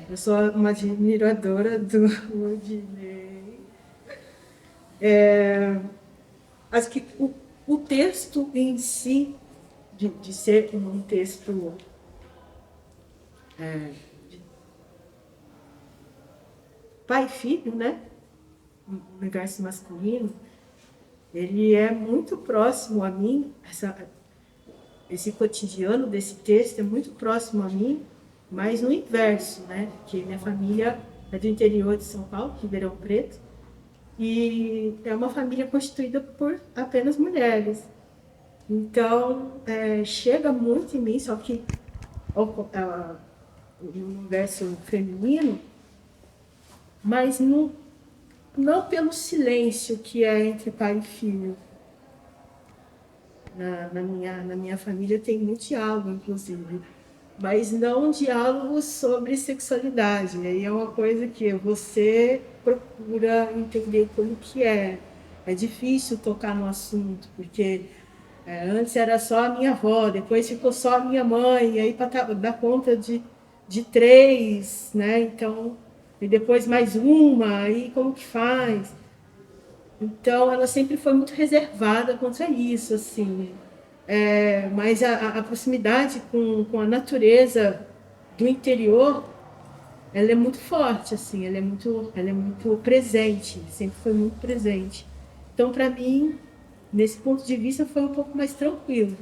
S7: Eu sou uma admiradora do Rodney. Acho que o texto em si, de ser um texto de pai e filho, né? Um universo masculino, ele é muito próximo a mim, esse cotidiano desse texto é muito próximo a mim, mas no inverso, né? Porque minha família é do interior de São Paulo, Ribeirão Preto, e é uma família constituída por apenas mulheres. Então, chega muito em mim, só que no universo feminino, mas não pelo silêncio que é entre pai e filho. Na minha família tem muito diálogo, inclusive, mas não diálogo sobre sexualidade. Aí é uma coisa que você procura entender como que é. É difícil tocar no assunto, porque antes era só a minha avó, depois ficou só a minha mãe, aí para dar conta de 3, né? Então, e depois mais uma, aí como que faz? Então, ela sempre foi muito reservada contra isso, assim. Mas a proximidade com a natureza do interior, ela é muito forte, assim, ela é muito presente, sempre foi muito presente. Então, para mim, nesse ponto de vista, foi um pouco mais tranquilo.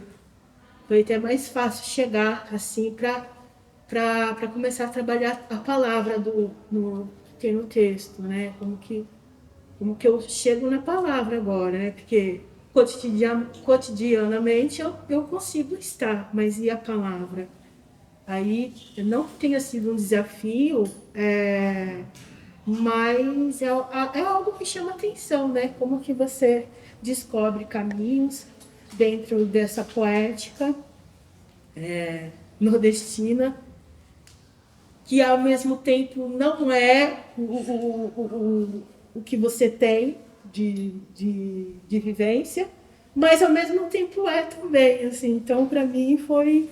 S7: Foi até mais fácil chegar, assim, para começar a trabalhar a palavra no texto, né? Como que eu chego na palavra agora, né? Porque cotidianamente eu consigo estar, mas e a palavra? Aí não que tenha sido um desafio, mas é algo que chama atenção, né? Como que você descobre caminhos dentro dessa poética nordestina, que ao mesmo tempo não é o que você tem de vivência, mas ao mesmo tempo é também, assim. Então, para mim, foi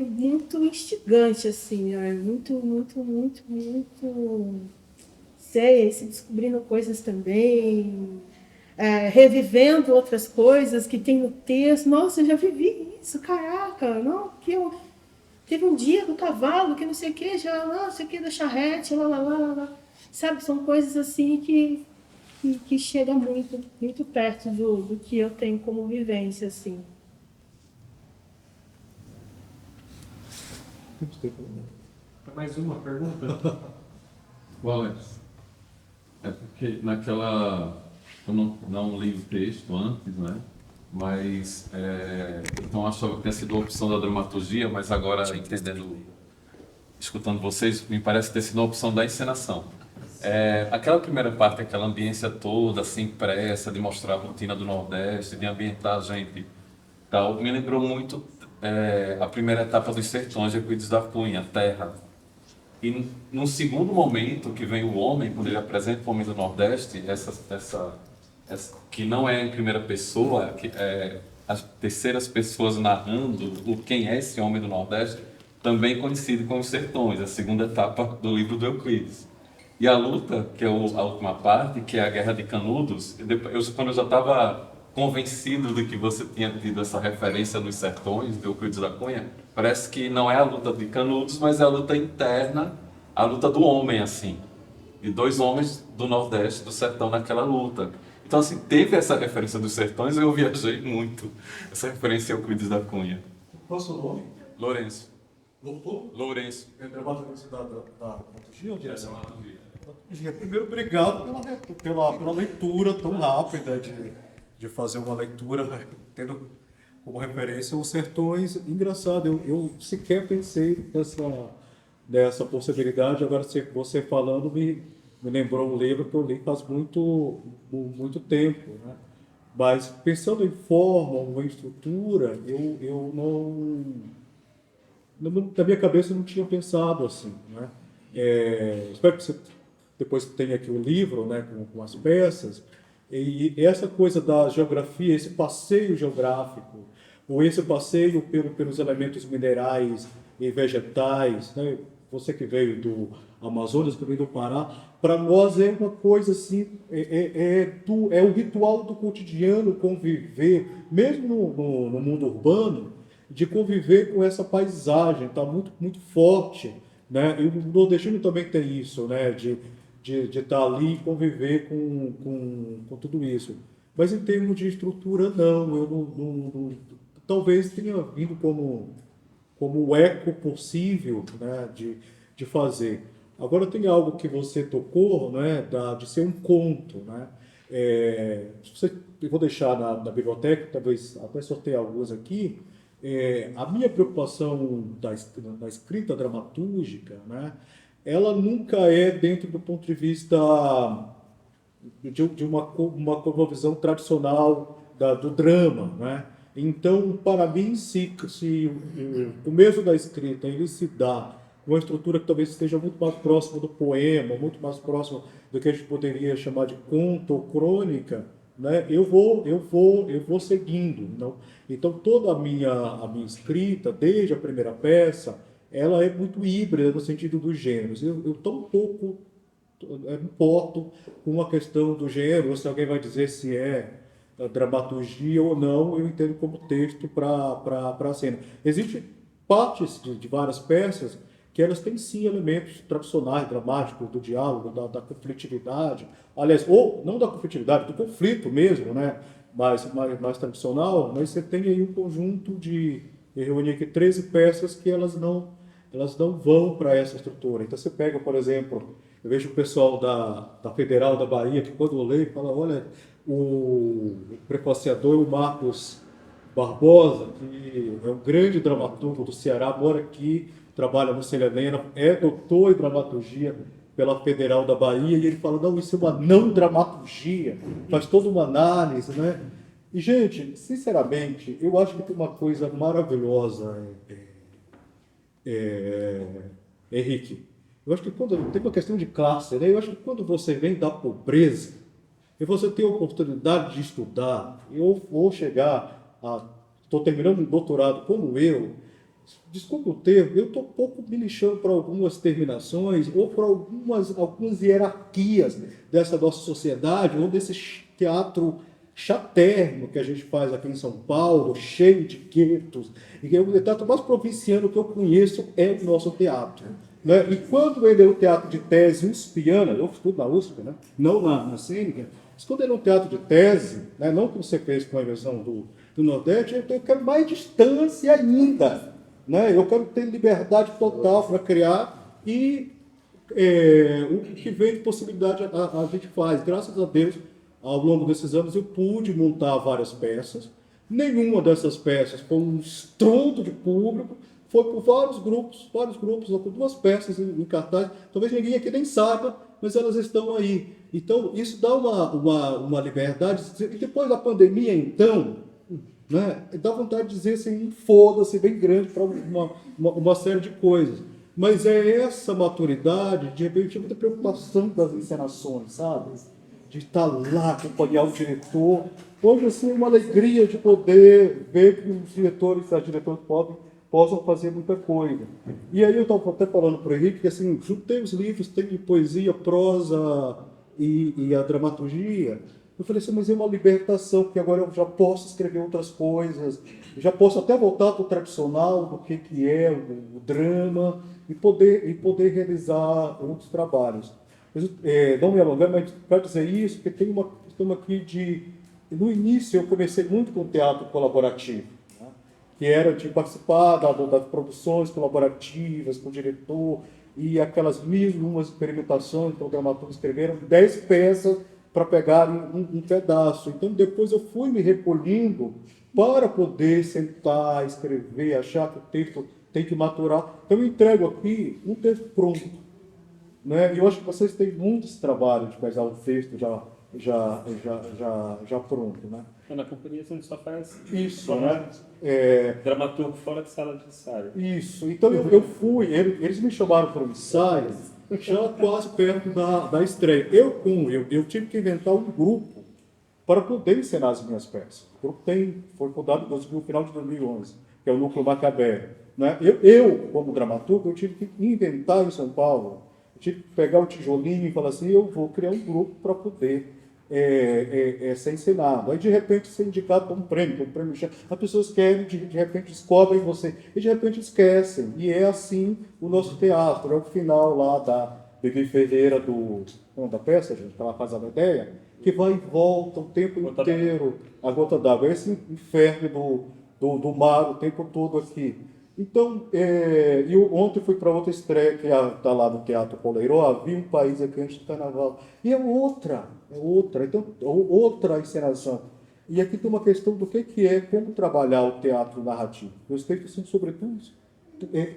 S7: muito instigante, assim, muito, sei, se descobrindo coisas também, revivendo outras coisas que tem no texto. Nossa, eu já vivi isso, caraca, não, teve um dia do cavalo, que não sei o que, já, não sei o que, da charrete, lá. Sabe, são coisas assim que chegam muito, muito perto do que eu tenho como vivência, assim.
S2: Mais uma pergunta?
S8: Wallace, é porque eu não li o texto antes, né? Mas, então achava que tinha sido a opção da dramaturgia, mas agora, escutando vocês, me parece ter sido a opção da encenação. Aquela primeira parte, aquela ambiência toda, sem pressa, de mostrar a rotina do Nordeste, de ambientar a gente, tal, me lembrou muito a primeira etapa dos Sertões, Euclides da Cunha, Terra. E num segundo momento, que vem o homem, quando ele apresenta o homem do Nordeste, que não é em primeira pessoa, que é as terceiras pessoas narrando quem é esse homem do Nordeste, também conhecido como Os Sertões, a segunda etapa do livro do Euclides. E a luta, que é a última parte, que é a Guerra de Canudos, quando eu já estava convencido de que você tinha tido essa referência nos Sertões, do Euclides da Cunha, parece que não é a luta de Canudos, mas é a luta interna, a luta do homem, assim. E dois homens do Nordeste, do Sertão, naquela luta. Então, assim, teve essa referência dos Sertões, eu viajei muito. Essa referência ao Euclides da Cunha.
S1: Qual é o seu nome?
S8: Lourenço.
S1: Doutor?
S8: Lourenço.
S1: É dramaturgia da dramaturgia ou direção? Dramaturgia. Primeiro, obrigado pela leitura tão rápida de fazer uma leitura tendo como referência os Sertões. Engraçado, eu sequer pensei nessa possibilidade. Agora, você falando me lembrou um livro que eu li faz muito tempo, né? Mas pensando em forma ou em estrutura, eu não... Na minha cabeça eu não tinha pensado assim, né? Espero que você depois tenha aqui o livro, né, com as peças, e essa coisa da geografia, esse passeio geográfico, ou esse passeio pelos elementos minerais e vegetais, né? Você que veio do Amazonas, que veio do Pará, para nós é uma coisa assim, é o ritual do cotidiano conviver, mesmo no mundo urbano, de conviver com essa paisagem, está muito forte, né? E o nordestino também tem isso, né? De estar ali e conviver com tudo isso. Mas em termos de estrutura, não. Eu não talvez tenha vindo como o eco possível, né? de fazer. Agora tem algo que você tocou, né? De ser um conto, né? Eu vou deixar na biblioteca, talvez até sortear alguns aqui. A minha preocupação da escrita dramatúrgica, né, ela nunca é dentro do ponto de vista de uma visão tradicional do drama, né? Então, para mim, se o começo da escrita ele se dá uma estrutura que talvez esteja muito mais próxima do poema, muito mais próxima do que a gente poderia chamar de conto ou crônica, né? Eu vou seguindo. Então toda a minha escrita, desde a primeira peça, ela é muito híbrida no sentido dos gêneros. Eu tão pouco importo com a questão do gênero, ou se alguém vai dizer se é dramaturgia ou não, eu entendo como texto para a cena. Existem partes de várias peças que elas têm sim elementos tradicionais, dramáticos, do diálogo, da conflitividade, aliás, ou não da conflitividade, do conflito mesmo, né? mais tradicional, mas você tem aí um conjunto eu reuni aqui 13 peças que elas não vão para essa estrutura. Então você pega, por exemplo, eu vejo o pessoal da Federal da Bahia, que quando eu leio, fala, olha, o prefaciador, o Marcos Barbosa, que é um grande dramaturgo do Ceará, mora aqui, trabalha no Célia Helena, é doutor em dramaturgia pela Federal da Bahia, e ele fala, não, isso é uma não dramaturgia, faz toda uma análise, né? E, gente, sinceramente, eu acho que tem uma coisa maravilhosa, Henrique. Eu acho que quando tem uma questão de classe, né? Eu acho que quando você vem da pobreza, e você tem a oportunidade de estudar, ou chegar estou terminando um doutorado como desculpa o termo, eu estou um pouco me lixando para algumas terminações ou para algumas hierarquias dessa nossa sociedade, ou desse teatro chatérrimo que a gente faz aqui em São Paulo, cheio de guetos, e o teatro mais provinciano que eu conheço é o nosso teatro. Né? E quando ele é um teatro de tese uspiana, eu estudo na USP, né? Não na cênica, mas quando ele é um teatro de tese, né? Não como você fez com a inversão do Nordeste, eu quero mais distância ainda. Né? Eu quero ter liberdade total para criar e o que vem de possibilidade a gente faz. Graças a Deus, ao longo desses anos, eu pude montar várias peças. Nenhuma dessas peças foi um estrondo de público, foi por vários grupos, com 2 peças em cartaz. Talvez ninguém aqui nem saiba, mas elas estão aí. Então, isso dá uma liberdade. E depois da pandemia, então, né, dá vontade de dizer assim, um foda-se bem grande para uma série de coisas. Mas é essa maturidade, de repente, muita preocupação das encenações, sabe? De estar lá, acompanhar o diretor. Hoje, assim, é uma alegria de poder ver que os diretores e as diretoras possam fazer muita coisa. E aí eu estava até falando para o Henrique que, assim, juntei os livros, tem poesia, prosa e a dramaturgia. Eu falei assim, mas é uma libertação, porque agora eu já posso escrever outras coisas, já posso até voltar para o tradicional, do que é o drama, e poder realizar outros trabalhos. Mas, não me alongar, mas para dizer isso, porque tem uma questão aqui de... No início eu comecei muito com teatro colaborativo, né? Que era de participar das produções colaborativas com o diretor, e aquelas 1001 experimentações, então o dramaturgo escreveram 10 peças para pegar um pedaço. Então, depois eu fui me recolhendo para poder sentar, escrever, achar que o texto tem que maturar. Então, eu entrego aqui um texto pronto, né? E eu acho que vocês têm muito esse trabalho de pegar o texto já pronto, né?
S2: Na companhia a gente só faz
S1: isso, né?
S2: Dramaturgo fora de sala de ensaio.
S1: Isso. Então, eu fui, eles me chamaram para um ensaio, já quase perto da estreia. Eu tive que inventar um grupo para poder encenar as minhas peças. O grupo foi fundado no final de 2011, que é o Núcleo Macabé, né? Eu, como dramaturgo, eu tive que inventar em São Paulo. Eu tive que pegar o tijolinho e falar assim, eu vou criar um grupo para poder ser encenado. Aí, de repente, ser indicado para um prêmio as pessoas querem, de repente, descobrem você, e de repente esquecem. E é assim o nosso teatro. É o final lá da Bibi Ferreira, da peça, gente, que ela faz a ideia, que vai e volta o tempo inteiro, a gota d'água. É esse inferno do mar o tempo todo aqui. Então, ontem fui para outra estreia, que está lá no Teatro Poleiró, havia um país aqui antes do Carnaval. E é outra, então, outra encenação. E aqui tem uma questão do que é, como trabalhar o teatro narrativo. Eu respeito, assim, sobretudo,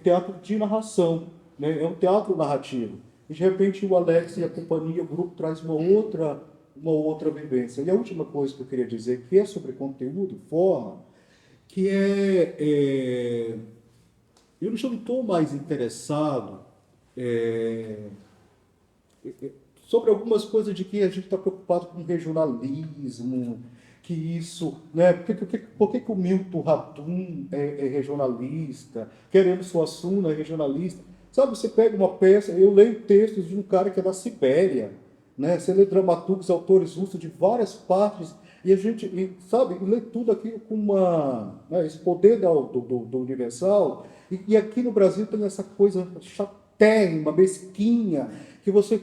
S1: teatro de narração, né? É um teatro narrativo. E, de repente, o Alex e a companhia, o grupo, traz uma outra vivência. E a última coisa que eu queria dizer, que é sobre conteúdo, forma, que eu já não estou mais interessado sobre algumas coisas de que a gente está preocupado com regionalismo, que isso, né? Por que o Milton Ratum é regionalista? Querendo Suassuna é regionalista? Sabe, você pega uma peça, eu leio textos de um cara que é da Sibéria, né? Você lê dramaturgos, autores russos de várias partes, e a gente, sabe, lê tudo aquilo com esse poder do universal. E aqui no Brasil tem essa coisa chatérrima, mesquinha, que você...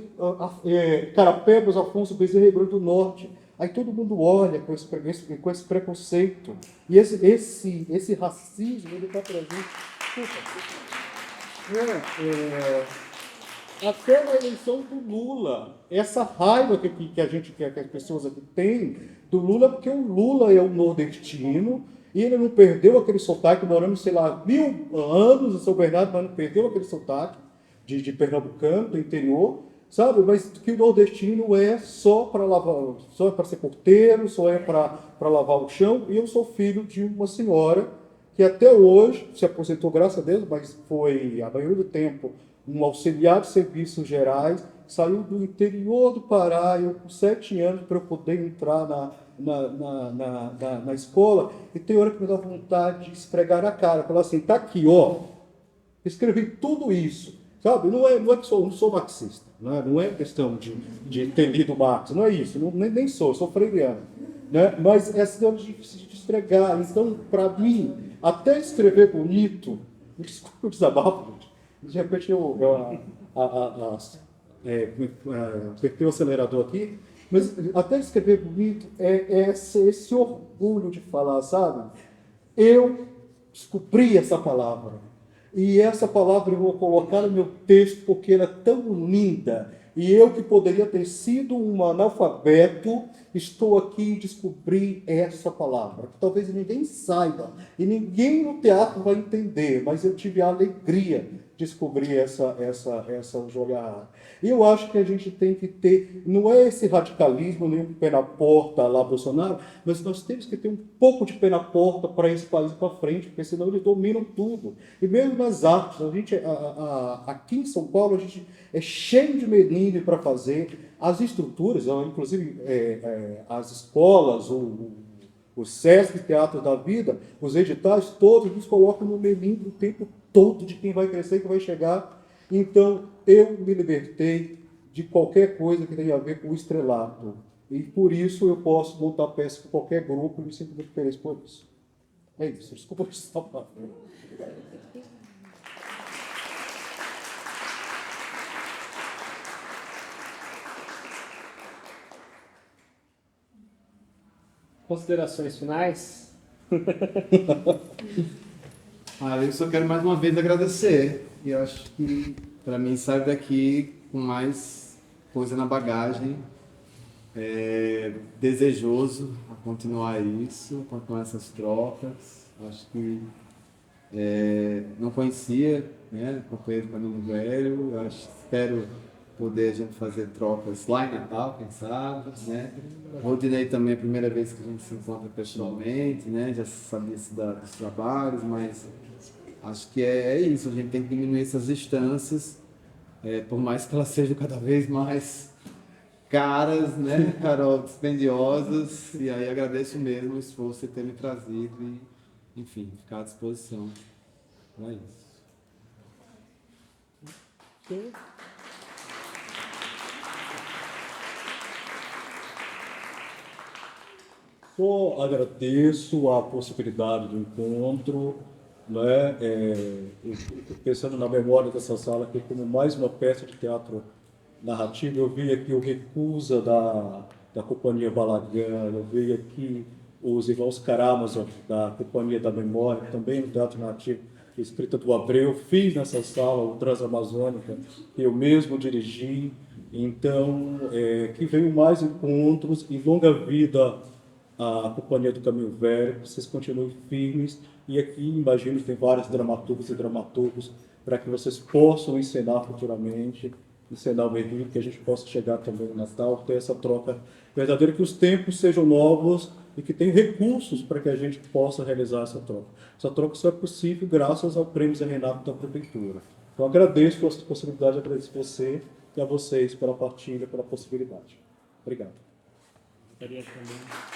S1: Carapebas, Afonso Bezerra, Rio Grande do Norte. Aí todo mundo olha com esse preconceito. E esse racismo, ele está presente. Até na eleição do Lula. Essa raiva que as pessoas aqui têm do Lula, porque o Lula é um nordestino, e ele não perdeu aquele sotaque, morando, sei lá, 1000 anos em São Bernardo, mas não perdeu aquele sotaque de pernambucano, do interior, sabe? Mas que o nordestino é só para lavar, só é para ser porteiro, só é para lavar o chão. E eu sou filho de uma senhora que até hoje se aposentou, graças a Deus, mas foi, a maioria do tempo, um auxiliar de serviços gerais, saiu do interior do Pará, eu com 7 anos, para eu poder entrar na escola, e tem hora que me dá vontade de esfregar na cara, falar assim, tá aqui, ó, escrevi tudo isso, sabe? Não é que eu não sou marxista, não é questão de ter lido Marx, não é isso, nem sou freiriano, né? Mas é questão de esfregar. Então, para mim, até escrever bonito, desculpa o desabafo, gente, de repente eu apertei o acelerador aqui, mas até escrever bonito é esse orgulho de falar, sabe? Eu descobri essa palavra, e essa palavra eu vou colocar no meu texto porque ela é tão linda, e eu que poderia ter sido um analfabeto, estou aqui e descobri essa palavra, que talvez ninguém saiba, e ninguém no teatro vai entender, mas eu tive a alegria descobrir essa jogada. E eu acho que a gente tem que ter, não é esse radicalismo, nem um pé na porta lá Bolsonaro, mas nós temos que ter um pouco de pé na porta para esse país para frente, porque senão eles dominam tudo. E mesmo nas artes, aqui em São Paulo, a gente é cheio de melindre para fazer. As estruturas, inclusive as escolas, o SESC, Teatro da Vida, os editais, todos nos colocam no melindre o tempo todo de quem vai crescer, que vai chegar. Então, eu me libertei de qualquer coisa que tenha a ver com o estrelato. E por isso eu posso montar peça com qualquer grupo e me sinto muito feliz por isso. É isso, desculpa te salvar.
S2: Considerações finais?
S3: Eu só quero mais uma vez agradecer. E eu acho que, para mim, sair daqui com mais coisa na bagagem. Desejoso a continuar isso, continuar essas trocas. Acho que não conhecia, né, o companheiro Camilo Velho. Eu espero poder a gente fazer trocas lá em Natal, quem sabe, né? Rodinei também é a primeira vez que a gente se encontra pessoalmente, né? Já sabia dos trabalhos, mas acho que é isso, a gente tem que diminuir essas distâncias, por mais que elas sejam cada vez mais caras, né, Carol, dispendiosas, e aí agradeço mesmo o esforço de ter me trazido e, enfim, ficar à disposição. É isso.
S1: Só agradeço a possibilidade do encontro, né? Pensando na memória dessa sala aqui como mais uma peça de teatro narrativo, eu vi aqui o Recusa da Companhia Balaguer, eu vi aqui os irmãos Karamazov da Companhia da Memória, também no teatro narrativo, escrita do Abreu, fiz nessa sala o Transamazônica, que eu mesmo dirigi, então, que veio mais encontros e longa vida a Companhia do Caminho Velho, vocês continuem firmes, e aqui imagino que tem vários dramaturgos e dramaturgos para que vocês possam encenar futuramente, encenar o Berlim, que a gente possa chegar também no Natal, ter essa troca verdadeira, que os tempos sejam novos e que tem recursos para que a gente possa realizar essa troca. Essa troca só é possível graças ao Prêmio Zé Renato da Prefeitura. Então agradeço por essa possibilidade, agradeço você e a vocês pela partilha, pela possibilidade. Obrigado.
S2: Gostaria também.